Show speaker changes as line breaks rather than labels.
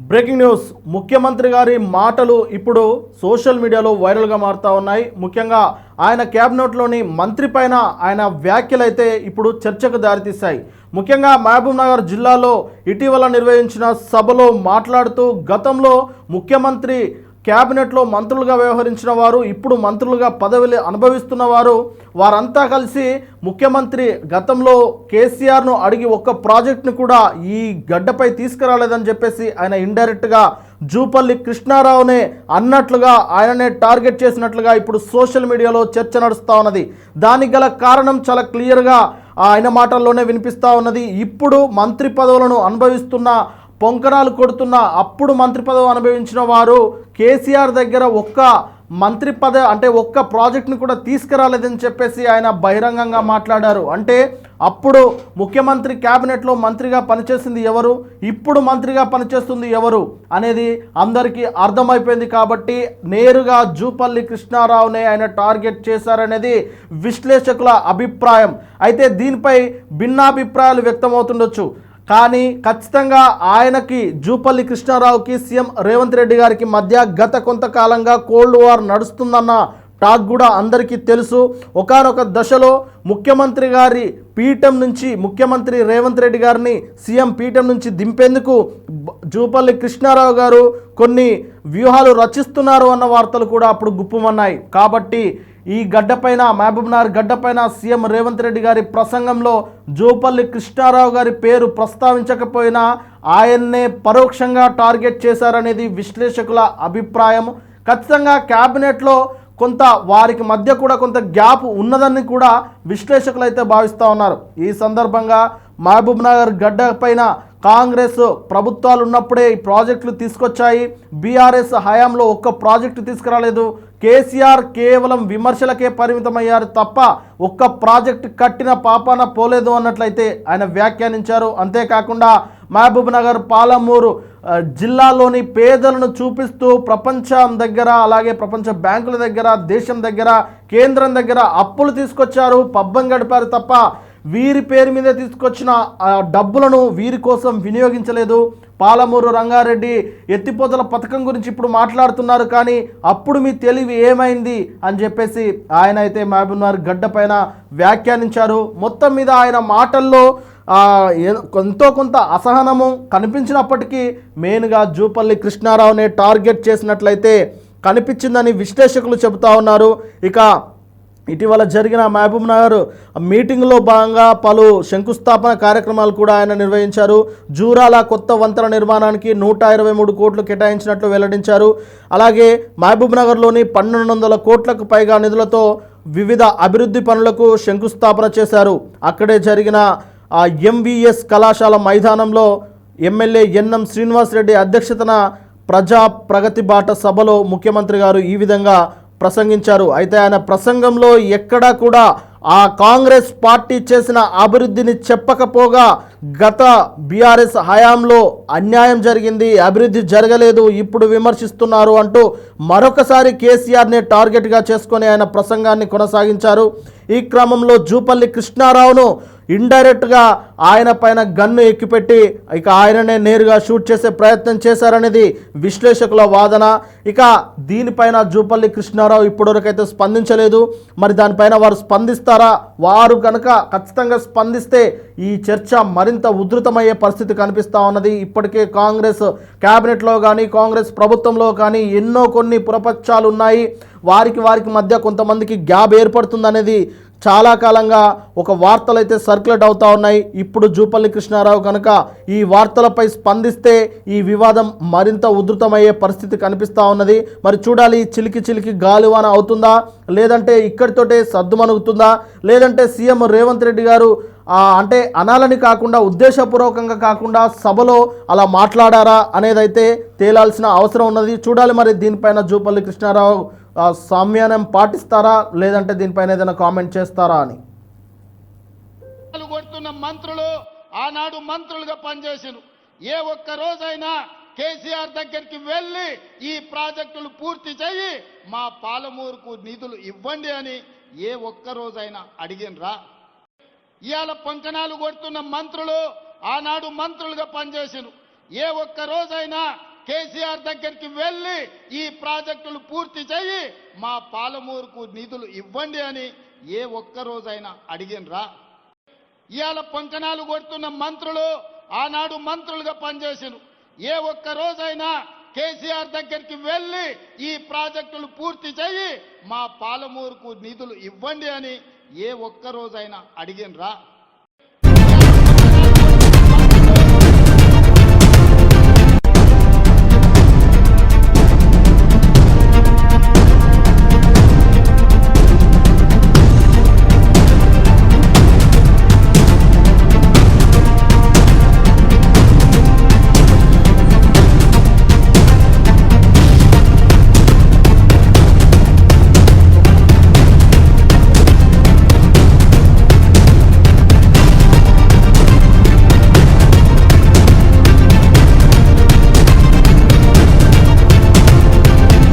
Breaking news ముఖ్యమంత్రి గారి మాటలు ఇప్పుడు సోషల్ మీడియాలో వైరల్గా మారుతూ ఉన్నాయి. ముఖ్యంగా ఆయన క్యాబినెట్లోని మంత్రి పైన ఆయన వ్యాఖ్యలు అయితే ఇప్పుడు చర్చకు దారితీశాయి. ముఖ్యంగా మహబూబ్ నగర్ జిల్లాలో ఇటీవల నిర్వహించిన సభలో మాట్లాడుతూ గతంలో ముఖ్యమంత్రి క్యాబినెట్లో మంత్రులుగా వ్యవహరించిన వారు ఇప్పుడు మంత్రులుగా పదవిని అనుభవిస్తున్న వారంతా కలిసి ముఖ్యమంత్రి గతంలో కేసీఆర్ను అడిగి ఒక్క ప్రాజెక్ట్ను కూడా ఈ గడ్డపై తీసుకురాలేదని చెప్పేసి ఆయన ఇండైరెక్ట్గా జూపల్లి కృష్ణారావునే అన్నట్లుగా ఆయననే టార్గెట్ చేసినట్లుగా ఇప్పుడు సోషల్ మీడియాలో చర్చ నడుస్తూ ఉన్నది. దానికి గల కారణం చాలా క్లియర్గా ఆయన మాటల్లోనే వినిపిస్తూ ఉన్నది. ఇప్పుడు మంత్రి పదవులను అనుభవిస్తున్న పొంకనాలు కొడుతున్న అప్పుడు మంత్రి పదవి అనుభవించిన వారు కేసీఆర్ దగ్గర ఒక్క మంత్రి పదవి అంటే ఒక్క ప్రాజెక్ట్ని కూడా తీసుకురాలేదని చెప్పేసి ఆయన బహిరంగంగా మాట్లాడారు. అంటే అప్పుడు ముఖ్యమంత్రి క్యాబినెట్లో మంత్రిగా పనిచేసింది ఎవరు, ఇప్పుడు మంత్రిగా పనిచేస్తుంది ఎవరు అనేది అందరికీ అర్థమైపోయింది. కాబట్టి నేరుగా జూపల్లి కృష్ణారావునే ఆయన టార్గెట్ చేశారనేది విశ్లేషకుల అభిప్రాయం. అయితే దీనిపై భిన్నాభిప్రాయాలు వ్యక్తమవుతుండొచ్చు. కానీ ఖచ్చితంగా ఆయనకి జూపల్లి కృష్ణారావుకి సీఎం రేవంత్ రెడ్డి గారికి మధ్య గత కొంతకాలంగా కోల్డ్ వార్ నడుస్తుందన్న టాక్ కూడా అందరికీ తెలుసు. ఒకానొక దశలో ముఖ్యమంత్రి గారి పీఠం నుంచి ముఖ్యమంత్రి రేవంత్ రెడ్డి గారిని సీఎం పీఠం నుంచి దింపేందుకు జూపల్లి కృష్ణారావు గారు కొన్ని వ్యూహాలు రచిస్తున్నారు అన్న వార్తలు కూడా అప్పుడు గుప్పుమన్నాయి. కాబట్టి ఈ గడ్డపైన మహబూబ్ నగర్ గడ్డపైన సీఎం రేవంత్ రెడ్డి గారి ప్రసంగంలో జూపల్లి కృష్ణారావు గారి పేరు ప్రస్తావించకపోయినా ఆయన్నే పరోక్షంగా టార్గెట్ చేశారనేది విశ్లేషకుల అభిప్రాయం. ఖచ్చితంగా క్యాబినెట్లో కొంత వారికి మధ్య కూడా కొంత గ్యాప్ ఉన్నదని కూడా విశ్లేషకులు అయితే భావిస్తూ ఉన్నారు. ఈ సందర్భంగా మహబూబ్ నగర్ గడ్డ పైన కాంగ్రెస్ ప్రభుత్వాలు ఉన్నప్పుడే ఈ ప్రాజెక్టులు తీసుకొచ్చాయి. బీఆర్ఎస్ హయాంలో ఒక్క ప్రాజెక్టు తీసుకురాలేదు. కేసీఆర్ కేవలం విమర్శలకే పరిమితమయ్యారు తప్ప ఒక్క ప్రాజెక్టు కట్టిన పాపాన పోలేదు అన్నట్లయితే ఆయన వ్యాఖ్యానించారు. అంతేకాకుండా మహబూబ్ నగర్ పాలమూరు జిల్లాలోని పేదలను చూపిస్తూ ప్రపంచం దగ్గర అలాగే ప్రపంచ బ్యాంకుల దగ్గర దేశం దగ్గర కేంద్రం దగ్గర అప్పులు తీసుకొచ్చారు, పబ్బం గడిపారు తప్ప వీరి పేరు మీద తీసుకొచ్చిన డబ్బులను వీరి కోసం వినియోగించలేదు. పాలమూరు రంగారెడ్డి ఎత్తిపోతల పథకం గురించి ఇప్పుడు మాట్లాడుతున్నారు, కానీ అప్పుడు మీ తెలివి ఏమైంది అని చెప్పేసి ఆయన అయితే మహబూబ్ నగర్ గడ్డ పైన వ్యాఖ్యానించారు. మొత్తం మీద ఆయన మాటల్లో ఎంతో కొంత అసహనము కనిపించినప్పటికీ మెయిన్గా జూపల్లి కృష్ణారావునే టార్గెట్ చేసినట్లయితే కనిపించిందని విశ్లేషకులు చెబుతా ఉన్నారు. ఇక ఇటీవల జరిగిన మహబూబ్ నగర్ మీటింగ్లో భాగంగా పలు శంకుస్థాపన కార్యక్రమాలు కూడా ఆయన నిర్వహించారు. జూరాల కొత్త వంతెన నిర్మాణానికి 123 కోట్లు కేటాయించినట్లు వెల్లడించారు. అలాగే మహబూబ్ నగర్లోని 1200 కోట్లకు పైగా నిధులతో వివిధ అభివృద్ధి పనులకు శంకుస్థాపన చేశారు. అక్కడే జరిగిన ఎంవీఎస్ కళాశాల మైదానంలో ఎమ్మెల్యే ఎన్ఎం శ్రీనివాసరెడ్డి అధ్యక్షతన ప్రజా ప్రగతి బాట సభలో ముఖ్యమంత్రి గారు ఈ విధంగా ప్రసంగించారు. అయితే ఆయన ప్రసంగంలో ఎక్కడా కూడా ఆ కాంగ్రెస్ పార్టీ చేసిన అభివృద్ధిని చెప్పకపోగా గత బీఆర్ఎస్ హయాంలో అన్యాయం జరిగింది, అభివృద్ధి జరగలేదు, ఇప్పుడు విమర్శిస్తున్నారు అంటూ మరొకసారి కేసీఆర్ని టార్గెట్గా చేసుకొని ఆయన ప్రసంగాన్ని కొనసాగించారు. ఈ క్రమంలో జూపల్లి కృష్ణారావును ఇండైరెక్ట్గా ఆయన పైన గన్ను ఎక్కిపెట్టి ఇక ఆయననే నేరుగా షూట్ చేసే ప్రయత్నం చేశారనేది విశ్లేషకుల వాదన. ఇక దీనిపైన జూపల్లి కృష్ణారావు ఇప్పటివరకైతే స్పందించలేదు. మరి దానిపైన వారు స్పందిస్తారా? వారు కనుక ఖచ్చితంగా స్పందిస్తే ఈ చర్చ మరింత ఉధృతమయ్యే పరిస్థితి కనిపిస్తూ ఉన్నది. ఇప్పటికే కాంగ్రెస్ క్యాబినెట్లో కానీ కాంగ్రెస్ ప్రభుత్వంలో కానీ ఎన్నో కొన్ని పురపక్షాలు ఉన్నాయి. వారికి మధ్య కొంతమందికి గ్యాప్ ఏర్పడుతుందనేది చాలా కాలంగా ఒక వార్తలు అయితే సర్క్యులేట్ అవుతూ ఉన్నాయి. ఇప్పుడు జూపల్లి కృష్ణారావు కనుక ఈ వార్తలపై స్పందిస్తే ఈ వివాదం మరింత ఉధృతమయ్యే పరిస్థితి కనిపిస్తూ ఉన్నది. మరి చూడాలి, చిలికి గాలివాన అవుతుందా, లేదంటే ఇక్కడితోటే సర్దుమణుగుతుందా, లేదంటే సీఎం రేవంత్ రెడ్డి గారు అంటే అనాలని కాకుండా ఉద్దేశపూర్వకంగా కాకుండా సభలో అలా మాట్లాడారా అనేదైతే తేలాల్సిన అవసరం ఉన్నది. చూడాలి మరి దీనిపైన జూపల్లి కృష్ణారావు సామ్యానం పాటిస్తారా లేదంటే దీనిపైన ఏదైనా కామెంట్ చేస్తారా అని.
కొడుతున్న మంత్రులు ఆనాడు మంత్రులుగా పనిచేసారు. ఏ ఒక్క రోజైనా కేసీఆర్ దగ్గరికి వెళ్ళి ఈ ప్రాజెక్టులు పూర్తి చేయి, మా పాలమూరుకు నిధులు ఇవ్వండి అని ఏ ఒక్క రోజైనా అడిగినరా? ఇవాళ పొంకనాలు కొడుతున్న మంత్రులు ఆనాడు మంత్రులుగా పనిచేసారు. ఏ ఒక్క రోజైనా కేసీఆర్ దగ్గరికి వెళ్ళి ఈ ప్రాజెక్టులు పూర్తి చేయి మా పాలమూరుకు నిధులు ఇవ్వండి అని ఏ ఒక్క రోజైనా అడిగినరా? ఇవాళ పొంకనాలు కొడుతున్న మంత్రులు ఆనాడు మంత్రులుగా పనిచేసిను. ఏ ఒక్క రోజైనా కేసీఆర్ దగ్గరికి వెళ్ళి ఈ ప్రాజెక్టులు పూర్తి చేయి మా పాలమూరుకు నిధులు ఇవ్వండి అని ఏ ఒక్క రోజైనా అడిగినరా?